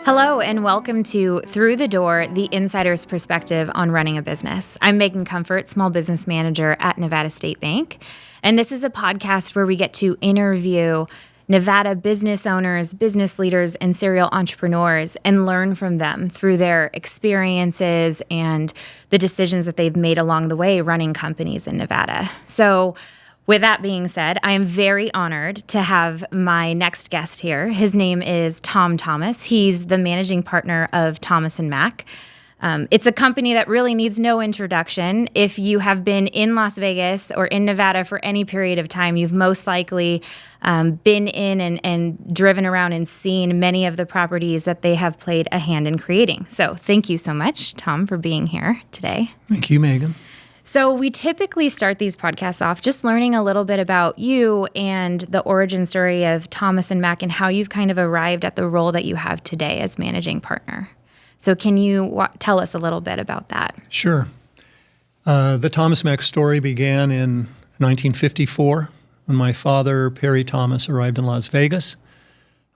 Hello and welcome to Through the Door, the insider's perspective on running a business. I'm Megan Comfort, small business manager at Nevada State Bank. And this is a podcast where we get to interview Nevada business owners, business leaders, and serial entrepreneurs and learn from them through their experiences and the decisions that they've made along the way running companies in Nevada. So with that being said, I am very honored to have my next guest here. His name is Tom Thomas. He's the managing partner of Thomas & Mack. It's a company that really needs no introduction. If you have been in Las Vegas or in Nevada for any period of time, you've most likely been in and driven around and seen many of the properties that they have played a hand in creating. So thank you so much, Tom, for being here today. Thank you, Megan. So we typically start these podcasts off just learning a little bit about you and the origin story of Thomas & Mack and how you've kind of arrived at the role that you have today as managing partner. So can you tell us a little bit about that? Sure. The Thomas Mack story began in 1954 when my father, Perry Thomas, arrived in Las Vegas,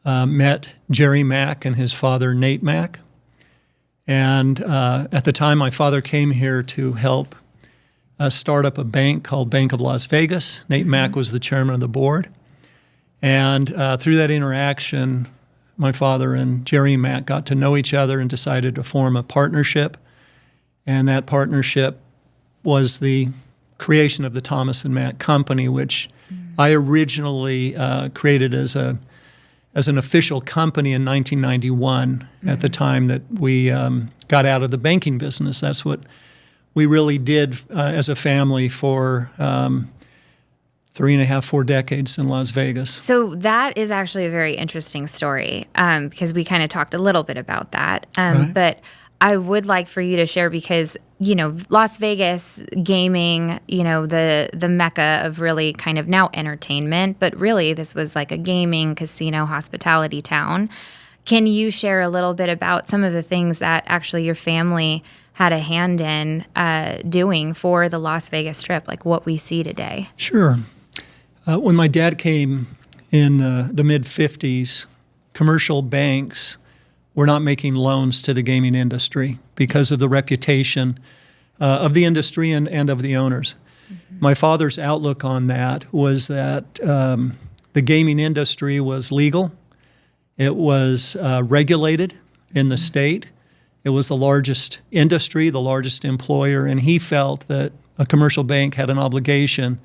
met Jerry Mack and his father, Nate Mack. And at the time, my father came here to help start up a bank called Bank of Las Vegas. Nate Mack was the chairman of the board. And through that interaction, my father and Jerry Mack got to know each other and decided to form a partnership. And that partnership was the creation of the Thomas & Mack Company, which I originally created as an official company in 1991 at the time that we got out of the banking business. That's what we really did as a family for 3.5, 4 decades in Las Vegas. So that is actually a very interesting story because we kind of talked a little bit about that. Right. But I would like for you to share because, you know, Las Vegas gaming, you know, the mecca of really kind of now entertainment, but really this was like a gaming, casino, hospitality town. Can you share a little bit about some of the things that actually your family had a hand in doing for the Las Vegas Strip, like what we see today? Sure. When my dad came in the mid-'50s, commercial banks were not making loans to the gaming industry because of the reputation of the industry and of the owners. Mm-hmm. My father's outlook on that was that the gaming industry was legal. It was regulated in the state. It was the largest industry, the largest employer, and he felt that a commercial bank had an obligation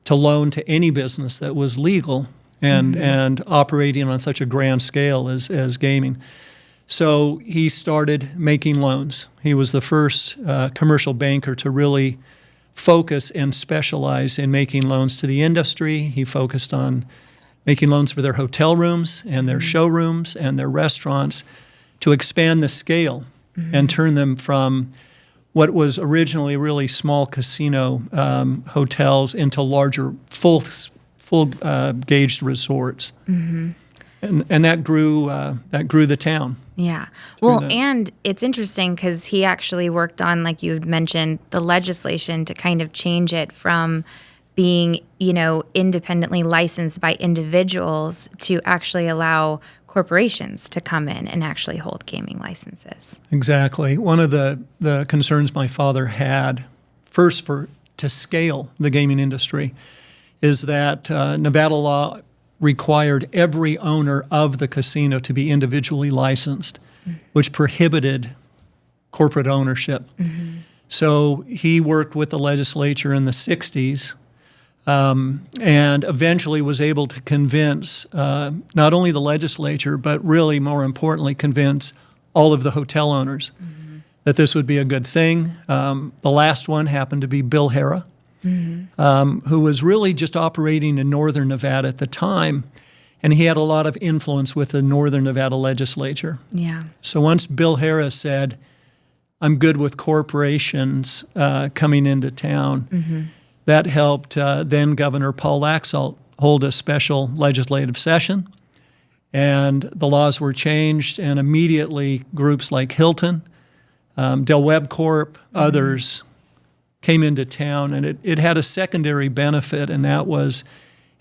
to loan to any business that was legal and operating on such a grand scale as gaming. So he started making loans. He was the first commercial banker to really focus and specialize in making loans to the industry. He focused on making loans for their hotel rooms and their showrooms and their restaurants to expand the scale and turn them from what was originally really small casino hotels into larger, full-gauged resorts. Mm-hmm. And that grew the town. Yeah. Well, and it's interesting because he actually worked on, like you had mentioned, the legislation to kind of change it from being, you know, independently licensed by individuals to actually allow corporations to come in and actually hold gaming licenses. Exactly. One of the concerns my father had, first to scale the gaming industry, is that Nevada law required every owner of the casino to be individually licensed, which prohibited corporate ownership. Mm-hmm. So he worked with the legislature in the 60s and eventually was able to convince not only the legislature, but really more importantly, convince all of the hotel owners that this would be a good thing. The last one happened to be Bill Harrah, who was really just operating in northern Nevada at the time, and he had a lot of influence with the northern Nevada legislature. Yeah. So once Bill Harrah said, I'm good with corporations coming into town, that helped then Governor Paul Laxalt hold a special legislative session, and the laws were changed, and immediately groups like Hilton, Del Webb Corp., others came into town, and it had a secondary benefit, and that was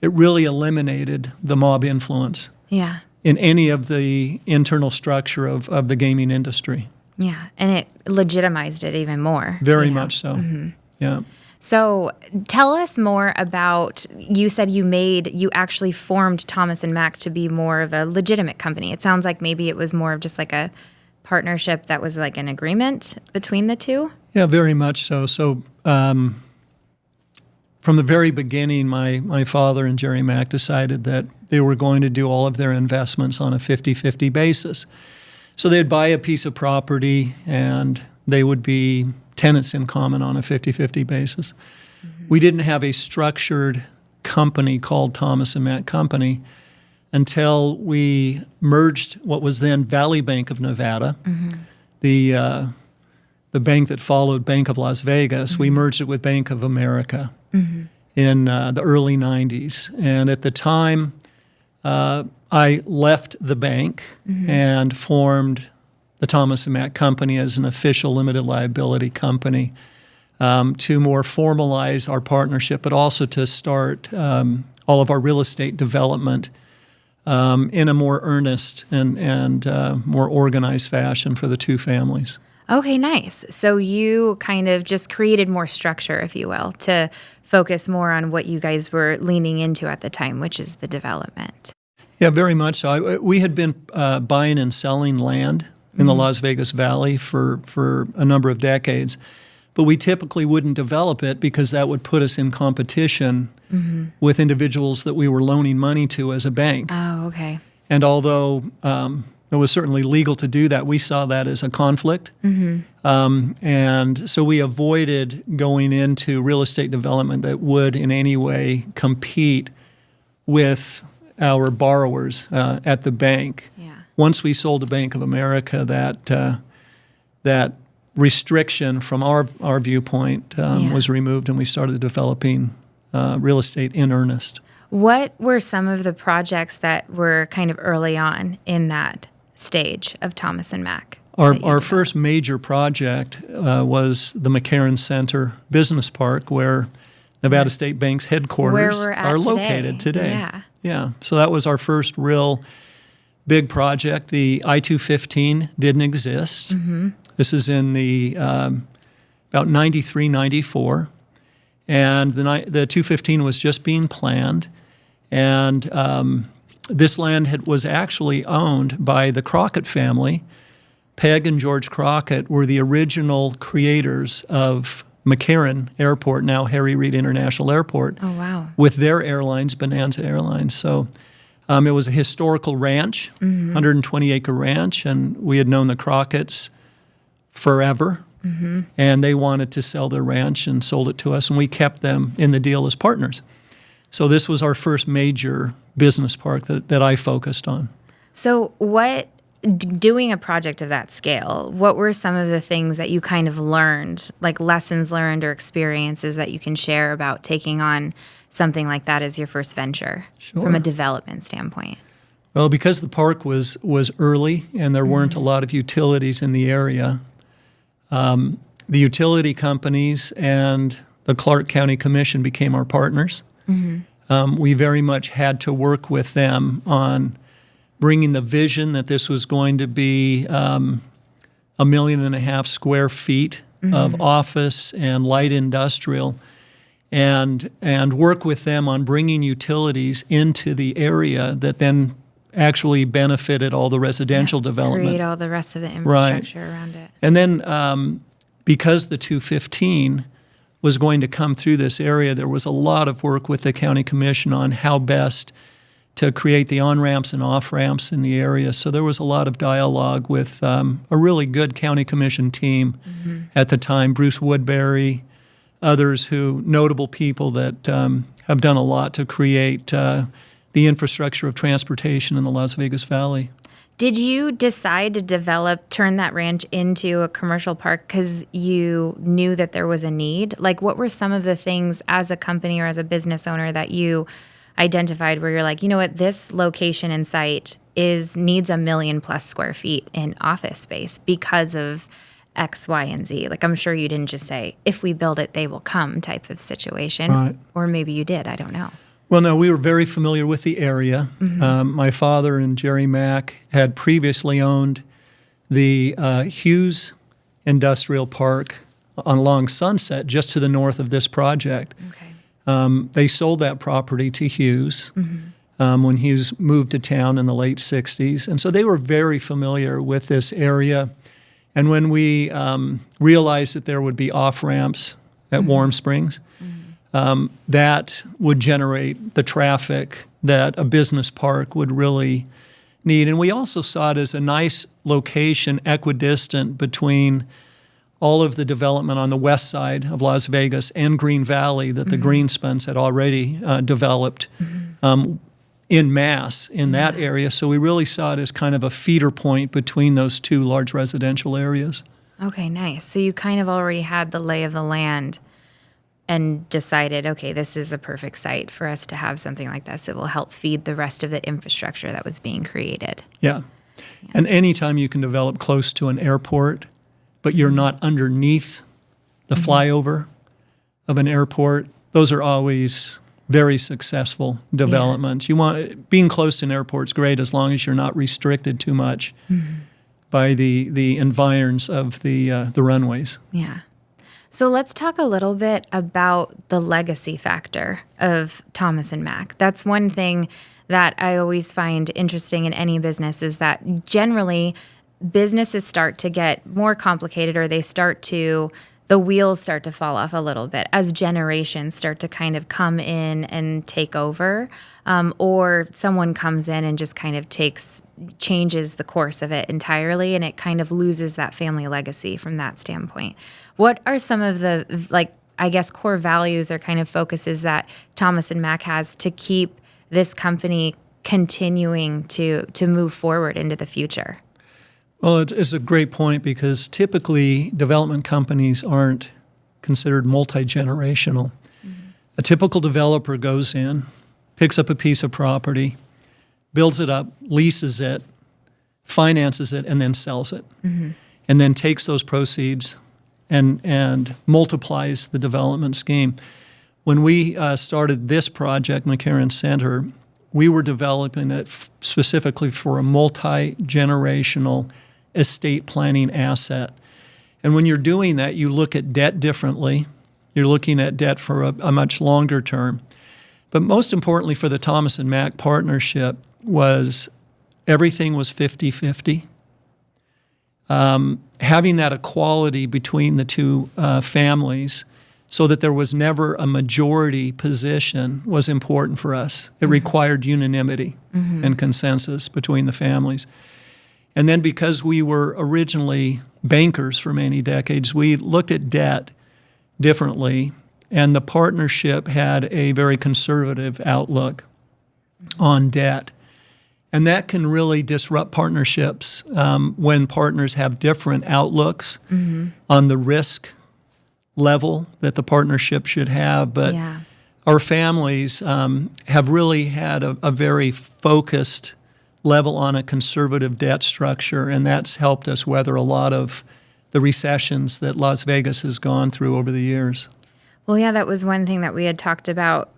it really eliminated the mob influence. Yeah. in any of the internal structure of the gaming industry. Yeah, and it legitimized it even more. Very much so. Yeah. So tell us more about, you said you actually formed Thomas and Mack to be more of a legitimate company. It sounds like maybe it was more of just like a partnership that was like an agreement between the two? Yeah, very much so. So from the very beginning, my father and Jerry Mack decided that they were going to do all of their investments on a 50-50 basis. So they'd buy a piece of property and they would be tenants in common on a 50-50 basis. We didn't have a structured company called Thomas and Mack Company until we merged what was then Valley Bank of Nevada, the bank that followed Bank of Las Vegas. We merged it with Bank of America in the early 90s. And at the time, I left the bank and formed the Thomas and Mack Company as an official limited liability company to more formalize our partnership, but also to start all of our real estate development in a more earnest and more organized fashion for the two families. Okay, nice. So you kind of just created more structure, if you will, to focus more on what you guys were leaning into at the time, which is the development. Yeah, very much so. We had been buying and selling land in the Las Vegas Valley for a number of decades, but we typically wouldn't develop it because that would put us in competition with individuals that we were loaning money to as a bank. Oh, okay. And although it was certainly legal to do that, we saw that as a conflict. And so we avoided going into real estate development that would in any way compete with our borrowers at the bank. Yeah. Once we sold to Bank of America, that restriction from our viewpoint was removed, and we started developing real estate in earnest. What were some of the projects that were kind of early on in that stage of Thomas and Mack? Our first major project was the McCarran Center Business Park, where Nevada State Bank's headquarters are located today. Yeah. So that was our first real big project. The I-215 didn't exist. This is in the about 93, 94. And the 215 was just being planned. And this land was actually owned by the Crockett family. Peg and George Crockett were the original creators of McCarran Airport, now Harry Reid International Airport. Oh, wow. With their airlines, Bonanza Airlines. So it was a historical ranch, 120-acre ranch, and we had known the Crockett's forever. And they wanted to sell their ranch and sold it to us, and we kept them in the deal as partners. So this was our first major business park that I focused on. So doing a project of that scale, what were some of the things that you kind of learned, like lessons learned or experiences that you can share about taking on something like that as your first venture from a development standpoint? Well, because the park was early and there weren't a lot of utilities in the area, the utility companies and the Clark County Commission became our partners. We very much had to work with them on bringing the vision that this was going to be 1.5 million square feet of office and light industrial, and work with them on bringing utilities into the area that then actually benefited all the residential development. Create all the rest of the infrastructure around it. And then because the 215 was going to come through this area, there was a lot of work with the county commission on how best to create the on-ramps and off-ramps in the area. So there was a lot of dialogue with a really good county commission team at the time, Bruce Woodbury, others notable people that have done a lot to create the infrastructure of transportation in the Las Vegas Valley. Did you decide to turn that ranch into a commercial park because you knew that there was a need? Like, what were some of the things as a company or as a business owner that you identified where you're like, you know what, this location and site needs 1 million+ square feet in office space because of X, Y, and Z? Like, I'm sure you didn't just say, if we build it, they will come type of situation. Right. Or maybe you did, I don't know. Well, no, we were very familiar with the area. My father and Jerry Mack had previously owned the Hughes Industrial Park along Sunset, just to the north of this project. Okay. They sold that property to Hughes when Hughes moved to town in the late 60s. And so they were very familiar with this area. And when we realized that there would be off-ramps at Warm Springs, that would generate the traffic that a business park would really need. And we also saw it as a nice location equidistant between all of the development on the west side of Las Vegas and Green Valley that the Greenspans had already developed in mass in that area. So we really saw it as kind of a feeder point between those two large residential areas. Okay, nice. So you kind of already had the lay of the land and decided, okay, this is a perfect site for us to have something like this. It will help feed the rest of the infrastructure that was being created. Yeah. And anytime you can develop close to an airport, but you're not underneath the flyover of an airport, those are always very successful developments. You want being close to an airport is great as long as you're not restricted too much by the environs of the runways. Yeah. So let's talk a little bit about the legacy factor of Thomas and Mack. That's one thing that I always find interesting in any business is that generally businesses start to get more complicated or the wheels start to fall off a little bit as generations start to kind of come in and take over, or someone comes in and just kind of changes the course of it entirely, and it kind of loses that family legacy from that standpoint. What are some of the, core values or kind of focuses that Thomas and Mack has to keep this company continuing to move forward into the future? Well, it's a great point because typically development companies aren't considered multi-generational. A typical developer goes in, picks up a piece of property, builds it up, leases it, finances it, and then sells it. And then takes those proceeds and multiplies the development scheme. When we started this project, McCarran Center, we were developing it specifically for a multi-generational estate planning asset. And when you're doing that, you look at debt differently. You're looking at debt for a much longer term. But most importantly for the Thomas and Mack partnership was everything was 50-50. Having that equality between the two families so that there was never a majority position was important for us. It required unanimity and consensus between the families. And then because we were originally bankers for many decades, we looked at debt differently, and the partnership had a very conservative outlook on debt. And that can really disrupt partnerships when partners have different outlooks on the risk level that the partnership should have. But our families have really had a very focused level on a conservative debt structure, and that's helped us weather a lot of the recessions that Las Vegas has gone through over the years. Well, yeah, that was one thing that we had talked about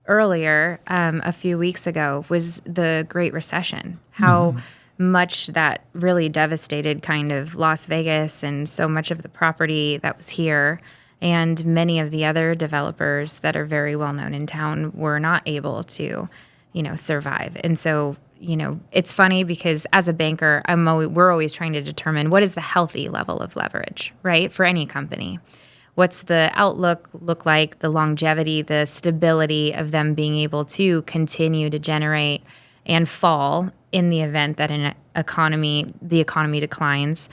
earlier a few weeks ago was the Great Recession, how much that really devastated kind of Las Vegas and so much of the property that was here. And many of the other developers that are very well known in town were not able to, survive. And so, it's funny because as a banker, we're always trying to determine what is the healthy level of leverage, right, for any company. What's the outlook look like, the longevity, the stability of them being able to continue to generate and fall in the event that the economy declines,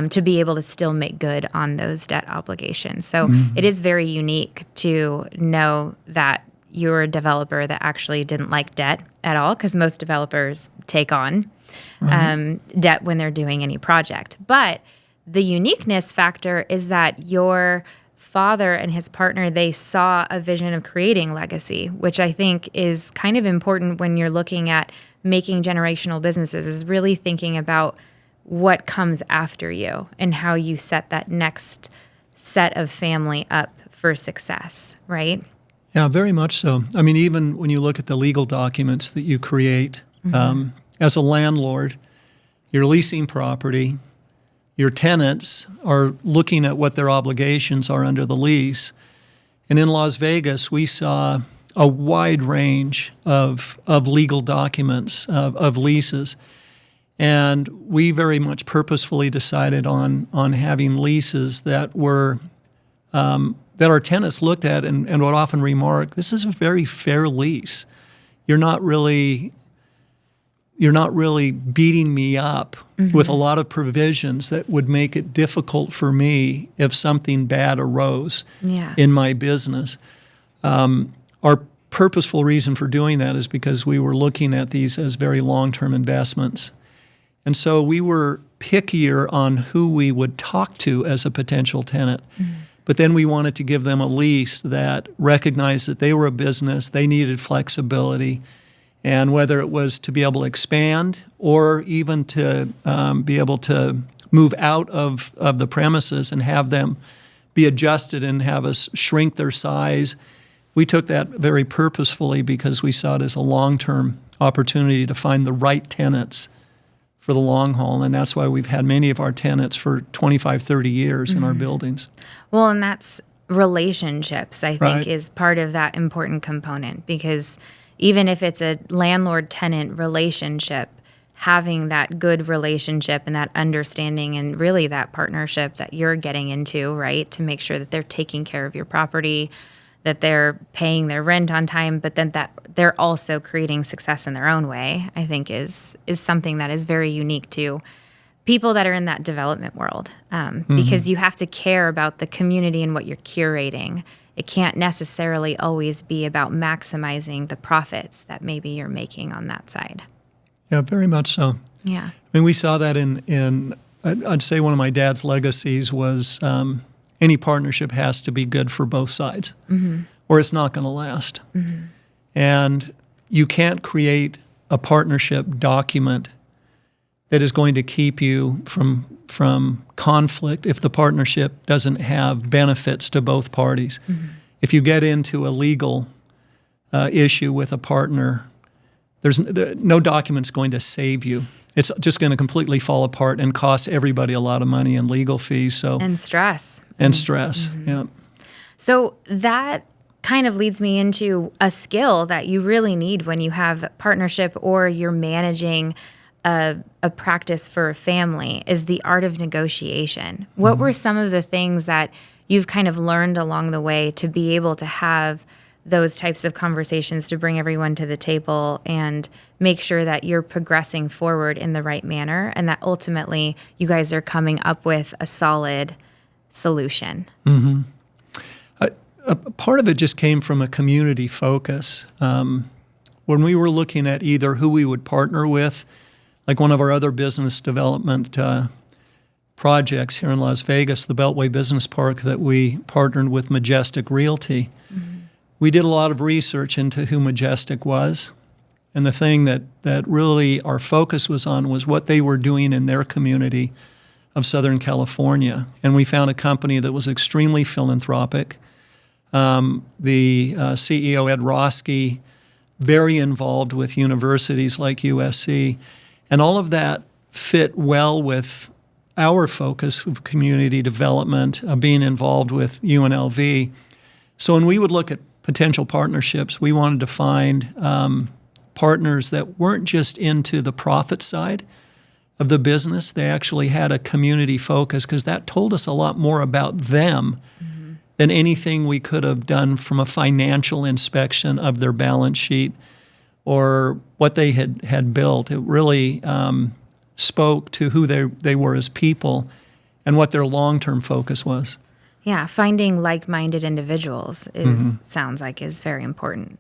to be able to still make good on those debt obligations. So it is very unique to know that you're a developer that actually didn't like debt at all, because most developers take on debt when they're doing any project. But the uniqueness factor is that your father and his partner, they saw a vision of creating legacy, which I think is kind of important when you're looking at making generational businesses, is really thinking about what comes after you and how you set that next set of family up for success, right? Yeah, very much so. I mean, even when you look at the legal documents that you create, as a landlord, you're leasing property, your tenants are looking at what their obligations are under the lease. And in Las Vegas, we saw a wide range of legal documents, of leases. And we very much purposefully decided on having leases that were that our tenants looked at and would often remark, this is a very fair lease. You're not really beating me up with a lot of provisions that would make it difficult for me if something bad arose in my business. Our purposeful reason for doing that is because we were looking at these as very long-term investments. And so we were pickier on who we would talk to as a potential tenant. But then we wanted to give them a lease that recognized that they were a business, they needed flexibility, and whether it was to be able to expand or even to be able to move out of the premises and have them be adjusted and have us shrink their size. We took that very purposefully because we saw it as a long-term opportunity to find the right tenants for the long haul, and that's why we've had many of our tenants for 25, 30 years in our buildings. Well, and that's relationships, I think, Right. is part of that important component, because even if it's a landlord-tenant relationship, having that good relationship and that understanding and really that partnership that you're getting into, right, to make sure that they're taking care of your property, that they're paying their rent on time, but then that they're also creating success in their own way, I think is something that is very unique to people that are in that development world, because you have to care about the community and what you're curating. It can't necessarily always be about maximizing the profits that maybe you're making on that side. Yeah, very much so. Yeah. I mean, we saw that in I'd say one of my dad's legacies was any partnership has to be good for both sides, or it's not going to last. And you can't create a partnership document that is going to keep you from conflict if the partnership doesn't have benefits to both parties. If you get into a legal issue with a partner, no document's going to save you. It's just going to completely fall apart and cost everybody a lot of money in legal fees. And stress. Yeah. So that kind of leads me into a skill that you really need when you have partnership or you're managing a practice for a family is the art of negotiation. What were some of the things that you've kind of learned along the way to be able to have those types of conversations to bring everyone to the table and make sure that you're progressing forward in the right manner and that ultimately you guys are coming up with a solid solution? Part of it just came from a community focus. When we were looking at either who we would partner with, like one of our other business development projects here in Las Vegas, the Beltway Business Park that we partnered with Majestic Realty, we did a lot of research into who Majestic was. And the thing that really our focus was on was what they were doing in their community of Southern California. And we found a company that was extremely philanthropic. The CEO, Ed Roski, very involved with universities like USC. And all of that fit well with our focus of community development, being involved with UNLV. So when we would look at potential partnerships, we wanted to find partners that weren't just into the profit side of the business. They actually had a community focus because that told us a lot more about them than anything we could have done from a financial inspection of their balance sheet or what they had built. It really spoke to who they were as people and what their long-term focus was. Yeah, finding like-minded individuals sounds like is very important.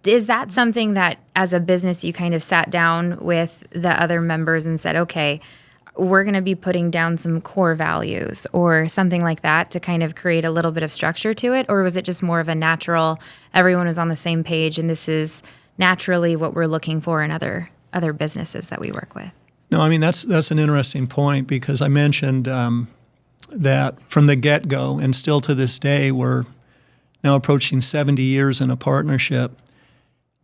Is that something that as a business you kind of sat down with the other members and said, okay, we're going to be putting down some core values or something like that to kind of create a little bit of structure to it? Or was it just more of a natural, everyone was on the same page and this is naturally what we're looking for in other businesses that we work with? No, I mean, that's an interesting point because I mentioned that from the get-go and still to this day we're now approaching 70 years in a partnership,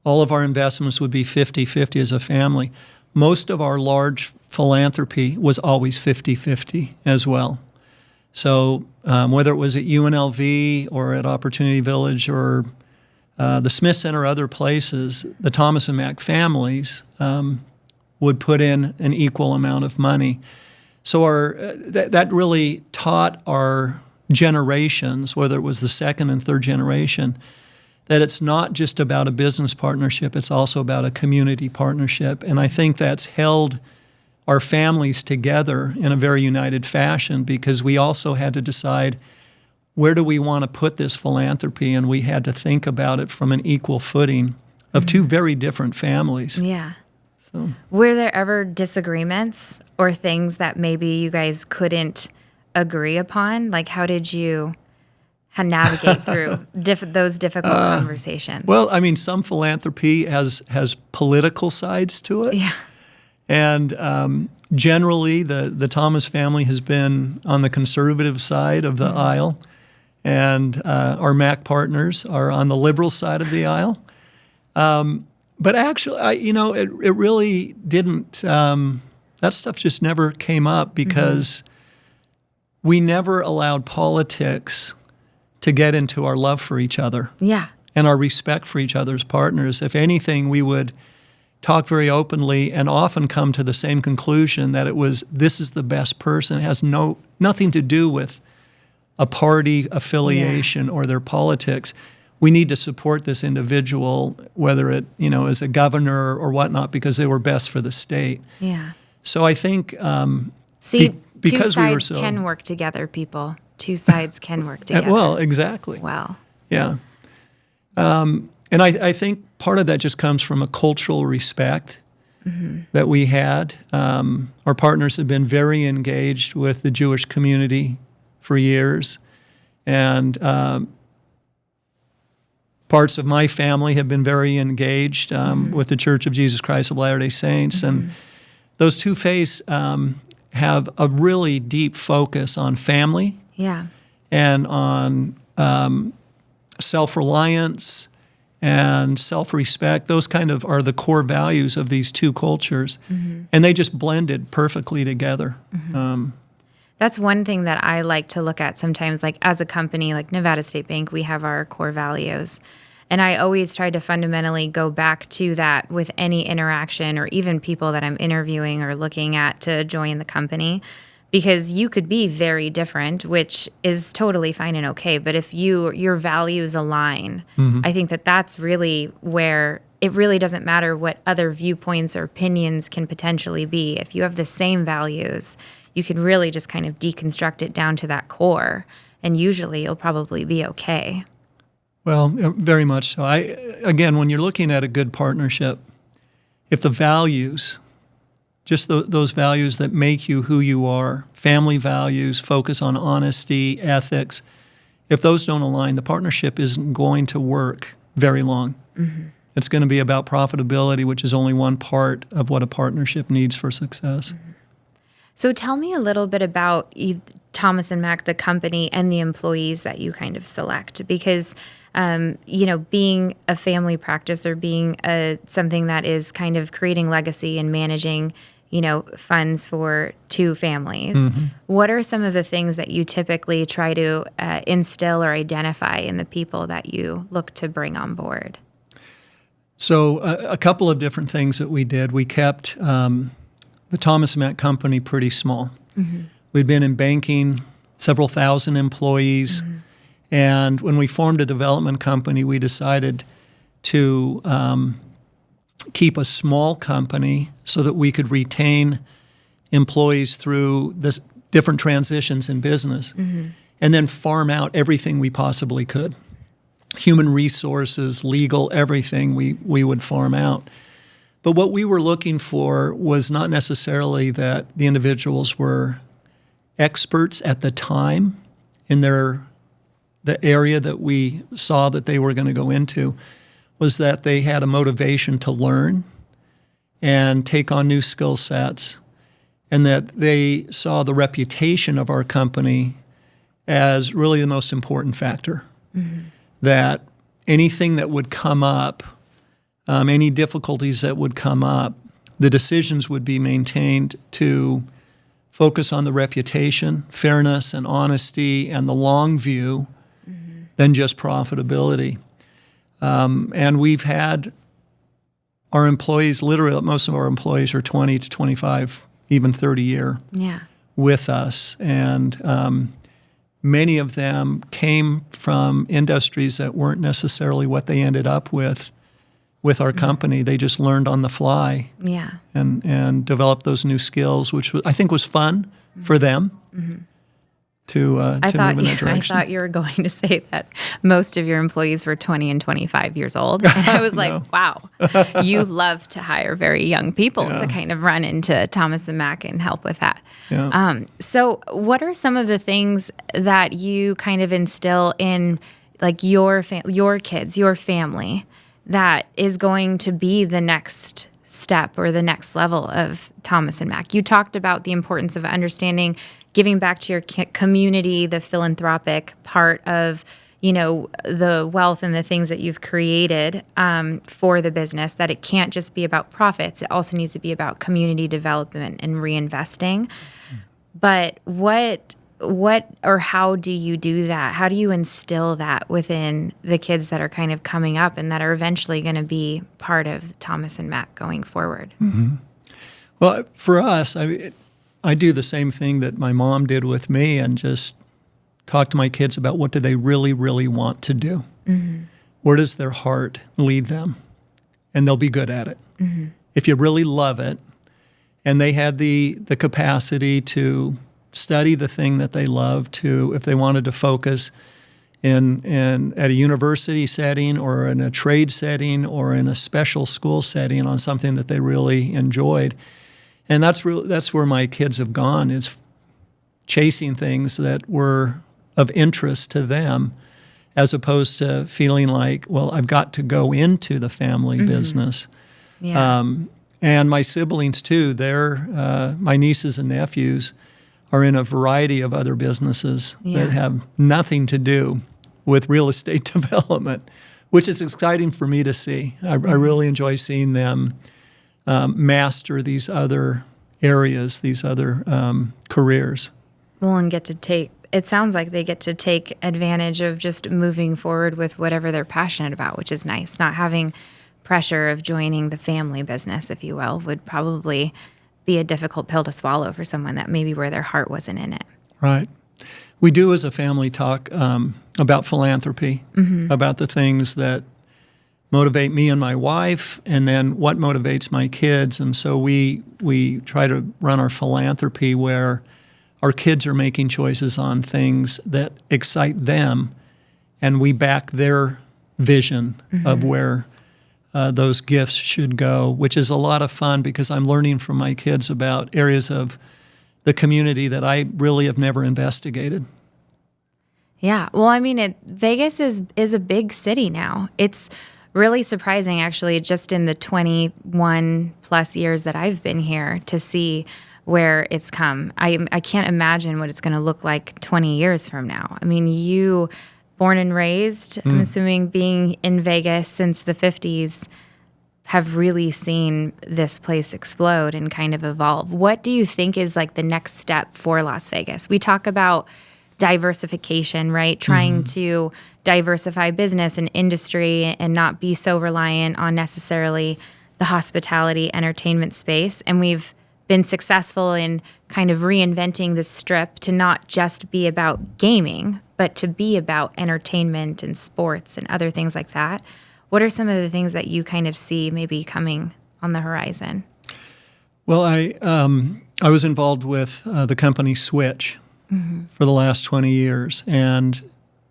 all of our investments would be 50-50 as a family. Most of our large philanthropy was always 50-50 as well. So whether it was at UNLV or at Opportunity Village or the Smith Center or other places, the Thomas and Mack families would put in an equal amount of money. So that really taught our generations, whether it was the second and third generation, that it's not just about a business partnership, it's also about a community partnership. And I think that's held our families together in a very united fashion, because we also had to decide, where do we want to put this philanthropy? And we had to think about it from an equal footing of two very different families. Yeah. So, were there ever disagreements or things that maybe you guys couldn't agree upon? Like, how did you navigate through those difficult conversations? Well, I mean, some philanthropy has political sides to it. Yeah. And generally, the Thomas family has been on the conservative side of the aisle, and our Mack partners are on the liberal side of the aisle. But actually, it really didn't. That stuff just never came up, because we never allowed politics to get into our love for each other. Yeah. And our respect for each other's partners. If anything, we would talk very openly and often come to the same conclusion, that this is the best person. It has nothing to do with a party affiliation or their politics. We need to support this individual, whether it is a governor or whatnot, because they were best for the state. Yeah. So I think two because sides can work together, people. Two sides can work together. Well, exactly. Wow. Yeah. And I think part of that just comes from a cultural respect that we had. Our partners have been very engaged with the Jewish community for years. And parts of my family have been very engaged with the Church of Jesus Christ of Latter-day Saints. And those two faiths have a really deep focus on family and on self-reliance and self-respect. Those kind of are the core values of these two cultures. And they just blended perfectly together. That's one thing that I like to look at sometimes, like as a company, like Nevada State Bank, we have our core values. And I always try to fundamentally go back to that with any interaction or even people that I'm interviewing or looking at to join the company. Because you could be very different, which is totally fine and okay. But if your values align, I think that's really where it really doesn't matter what other viewpoints or opinions can potentially be. If you have the same values, you can really just kind of deconstruct it down to that core. And usually you'll probably be okay. Well, very much so. Again, when you're looking at a good partnership, if the values, just those values that make you who you are, family values, focus on honesty, ethics, if those don't align, the partnership isn't going to work very long. It's going to be about profitability, which is only one part of what a partnership needs for success. So tell me a little bit about Thomas and Mack, the company, and the employees that you kind of select, because being a family practice or being something that is kind of creating legacy and managing, funds for two families. What are some of the things that you typically try to instill or identify in the people that you look to bring on board? So a couple of different things that we did. We kept the Thomas and Mack company pretty small. We'd been in banking, several thousand employees. And when we formed a development company, we decided to keep a small company so that we could retain employees through the different transitions in business, and then farm out everything we possibly could. Human resources, legal, everything we would farm out. But what we were looking for was not necessarily that the individuals were experts at the time in the area that we saw that they were going to go into, was that they had a motivation to learn and take on new skill sets, and that they saw the reputation of our company as really the most important factor. that anything that would come up, any difficulties that would come up, the decisions would be maintained to focus on the reputation, fairness, and honesty, and the long view than just profitability. And we've had our employees, literally most of our employees are 20 to 25, even 30 year with us. And many of them came from industries that weren't necessarily what they ended up with our company. They just learned on the fly and developed those new skills, which I think was fun for them to move in that direction. I thought you were going to say that most of your employees were 20 and 25 years old. And I was like, wow, you love to hire very young people to kind of run into Thomas and Mack and help with that. Yeah. So what are some of the things that you kind of instill in like your kids, your family, that is going to be the next step or the next level of Thomas and Mack? You talked about the importance of understanding, giving back to your community, the philanthropic part of, the wealth and the things that you've created for the business, that it can't just be about profits. It also needs to be about community development and reinvesting. But what or how do you do that? How do you instill that within the kids that are kind of coming up and that are eventually going to be part of Thomas and Mack going forward? Mm-hmm. Well, for us, I do the same thing that my mom did with me and just talk to my kids about what do they really, really want to do. Where does their heart lead them? And they'll be good at it. If you really love it, and they had the capacity to study the thing that they love, to, if they wanted to focus in at a university setting or in a trade setting or in a special school setting on something that they really enjoyed. And that's where my kids have gone, is chasing things that were of interest to them, as opposed to feeling like, well, I've got to go into the family business. And my siblings too, my nieces and nephews are in a variety of other businesses that have nothing to do with real estate development, which is exciting for me to see. I really enjoy seeing them master these other areas, these other careers. Well, and it sounds like they get to take advantage of just moving forward with whatever they're passionate about, which is nice. Not having pressure of joining the family business, if you will, would probably be a difficult pill to swallow for someone that maybe where their heart wasn't in it. Right. We do as a family talk about philanthropy, about the things that motivate me and my wife, and then what motivates my kids. And so we try to run our philanthropy where our kids are making choices on things that excite them, and we back their vision of where those gifts should go, which is a lot of fun because I'm learning from my kids about areas of the community that I really have never investigated. Yeah. Well, I mean, Vegas is a big city now. It's really surprising, actually, just in the 21 plus years that I've been here to see where it's come. I can't imagine what it's going to look like 20 years from now. I mean, you, born and raised, I'm assuming being in Vegas since the 50s, have really seen this place explode and kind of evolve. What do you think is like the next step for Las Vegas? We talk about diversification, right? Trying to diversify business and industry and not be so reliant on necessarily the hospitality entertainment space. And we've been successful in kind of reinventing the Strip to not just be about gaming, but to be about entertainment and sports and other things like that. What are some of the things that you kind of see maybe coming on the horizon? Well, I was involved with the company Switch for the last 20 years, and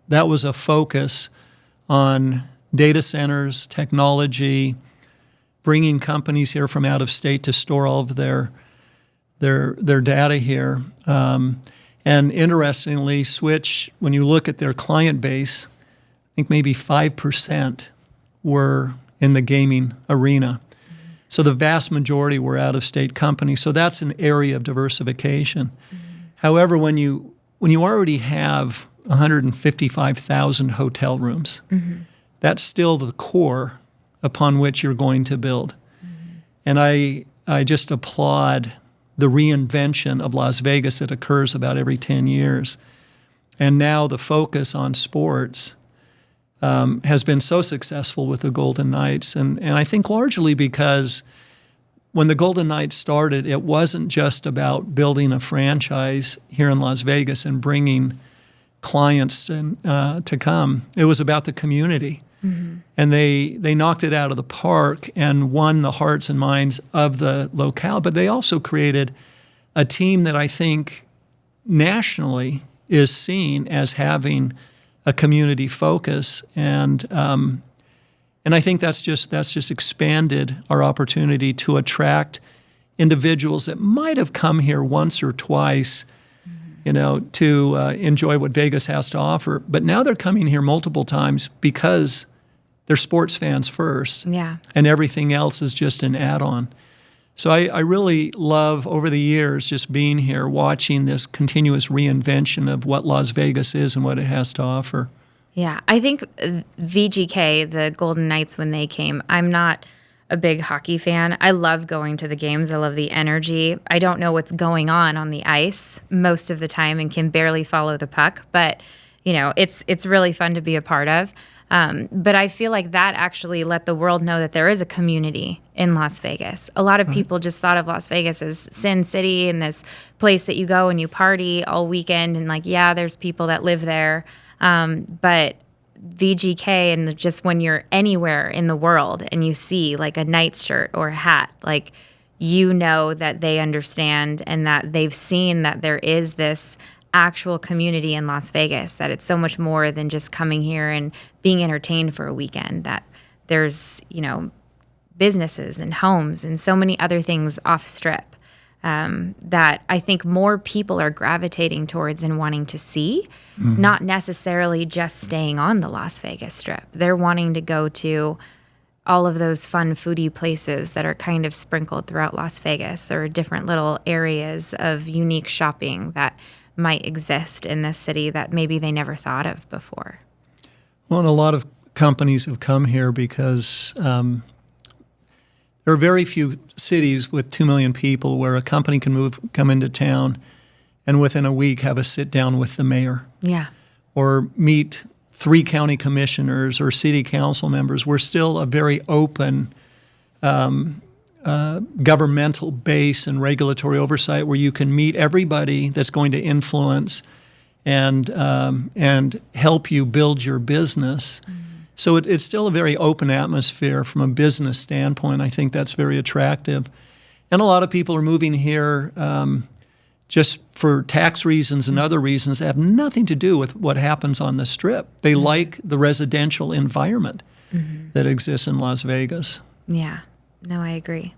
that was a focus on data centers, technology, bringing companies here from out of state to store all of their data here. And interestingly, Switch, when you look at their client base, I think maybe 5% were in the gaming arena. So the vast majority were out-of-state companies. So that's an area of diversification. However, when you already have 155,000 hotel rooms. Mm-hmm. That's still the core upon which you're going to build. Mm-hmm. And I just applaud the reinvention of Las Vegas that occurs about every 10 years. And now the focus on sports has been so successful with the Golden Knights. And I think largely because when the Golden Knights started, it wasn't just about building a franchise here in Las Vegas and bringing clients to come. It was about the community. Mm-hmm. And they knocked it out of the park and won the hearts and minds of the locale. But they also created a team that I think nationally is seen as having a community focus, and I think that's just expanded our opportunity to attract individuals that might have come here once or twice, to enjoy what Vegas has to offer. But now they're coming here multiple times because they're sports fans first, and everything else is just an add-on. So I really love, over the years, just being here, watching this continuous reinvention of what Las Vegas is and what it has to offer. Yeah, I think VGK, the Golden Knights, when they came, I'm not a big hockey fan. I love going to the games. I love the energy. I don't know what's going on the ice most of the time and can barely follow the puck, but it's really fun to be a part of. But I feel like that actually let the world know that there is a community in Las Vegas. A lot of people just thought of Las Vegas as Sin City and this place that you go and you party all weekend and there's people that live there. But VGK, and just when you're anywhere in the world and you see a Knights shirt or a hat, that they understand and that they've seen that there is this actual community in Las Vegas, that it's so much more than just coming here and being entertained for a weekend, that there's, businesses and homes and so many other things off strip that I think more people are gravitating towards and wanting to see, not necessarily just staying on the Las Vegas Strip. They're wanting to go to all of those fun foodie places that are kind of sprinkled throughout Las Vegas, or different little areas of unique shopping that might exist in this city that maybe they never thought of before. Well, and a lot of companies have come here because there are very few cities with 2 million people where a company can come into town and within a week have a sit down with the mayor. Yeah. Or meet 3 county commissioners or city council members. We're still a very open governmental base and regulatory oversight where you can meet everybody that's going to influence and help you build your business. Mm-hmm. So it's still a very open atmosphere from a business standpoint. I think that's very attractive. And a lot of people are moving here just for tax reasons and other reasons that have nothing to do with what happens on the Strip. They like the residential environment that exists in Las Vegas. Yeah. No, I agree.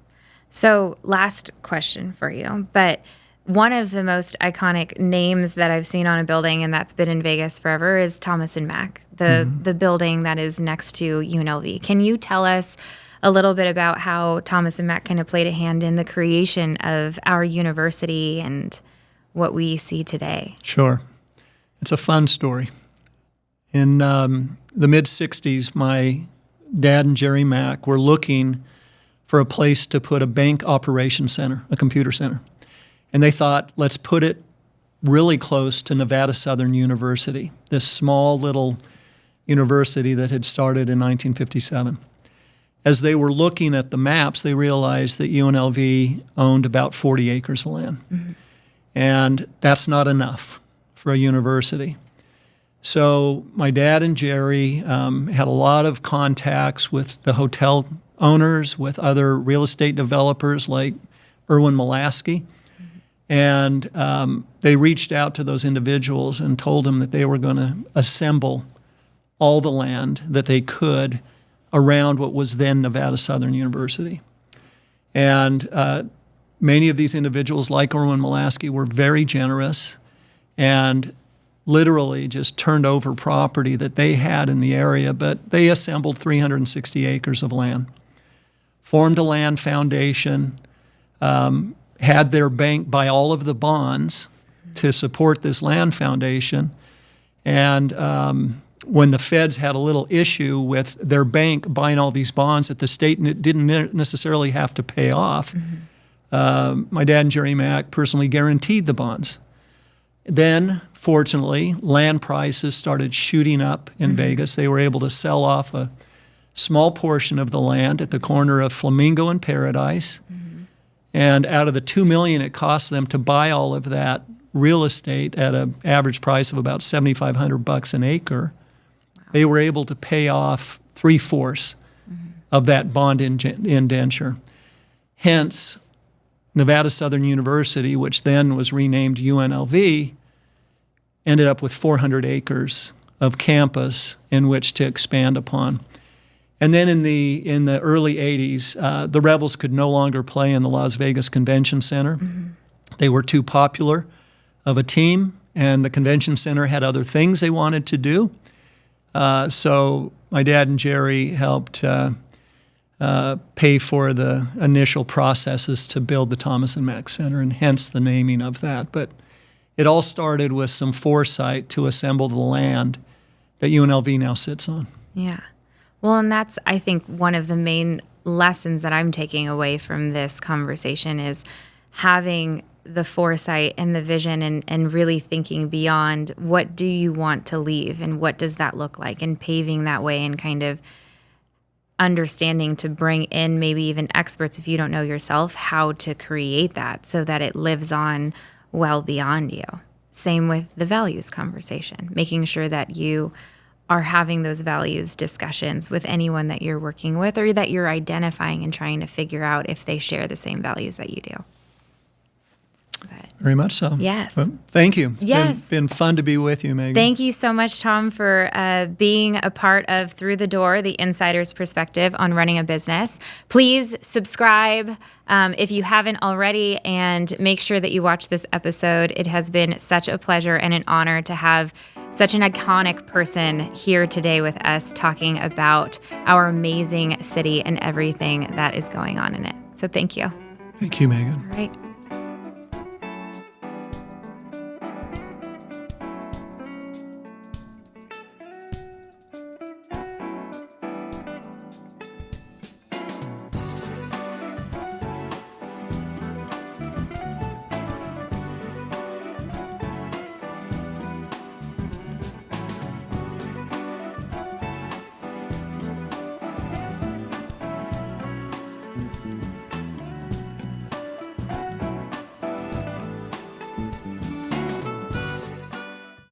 So last question for you, but one of the most iconic names that I've seen on a building, and that's been in Vegas forever, is Thomas and Mack, the building that is next to UNLV. Can you tell us a little bit about how Thomas and Mack kind of played a hand in the creation of our university and what we see today? Sure. It's a fun story. In the mid-'60s, my dad and Jerry Mack were looking for a place to put a bank operations center, a computer center. And they thought, let's put it really close to Nevada Southern University, this small little university that had started in 1957. As they were looking at the maps, they realized that UNLV owned about 40 acres of land. Mm-hmm. And that's not enough for a university. So my dad and Jerry had a lot of contacts with the hotel owners, with other real estate developers like Erwin Molaski. And they reached out to those individuals and told them that they were going to assemble all the land that they could around what was then Nevada Southern University. And many of these individuals, like Erwin Molaski, were very generous and literally just turned over property that they had in the area, but they assembled 360 acres of land, formed a land foundation, had their bank buy all of the bonds to support this land foundation, And when the feds had a little issue with their bank buying all these bonds that the state didn't necessarily have to pay off, my dad and Jerry Mack personally guaranteed the bonds. Then, fortunately, land prices started shooting up in Vegas. They were able to sell off a small portion of the land at the corner of Flamingo and Paradise. And out of the $2 million it cost them to buy all of that real estate at an average price of about $7,500 an acre, they were able to pay off 3/4 of that bond indenture. Hence, Nevada Southern University, which then was renamed UNLV, ended up with 400 acres of campus in which to expand upon. And then in the early 80s, the Rebels could no longer play in the Las Vegas Convention Center. They were too popular of a team, and the convention center had other things they wanted to do. So my dad and Jerry helped pay for the initial processes to build the Thomas and Mack Center, and hence the naming of that. But it all started with some foresight to assemble the land that UNLV now sits on. Yeah. Well, and that's, I think, one of the main lessons that I'm taking away from this conversation is having the foresight and the vision and really thinking beyond what do you want to leave and what does that look like, and paving that way and kind of understanding to bring in maybe even experts, if you don't know yourself, how to create that so that it lives on well beyond you. Same with the values conversation, making sure that you are having those values discussions with anyone that you're working with or that you're identifying and trying to figure out if they share the same values that you do. But, very much so. Yes. Well, thank you. It's been fun to be with you, Megan. Thank you so much, Tom, for being a part of Through the Door, the insider's perspective on running a business. Please subscribe if you haven't already, and make sure that you watch this episode. It has been such a pleasure and an honor to have such an iconic person here today with us talking about our amazing city and everything that is going on in it. So thank you. Thank you, Megan. All right.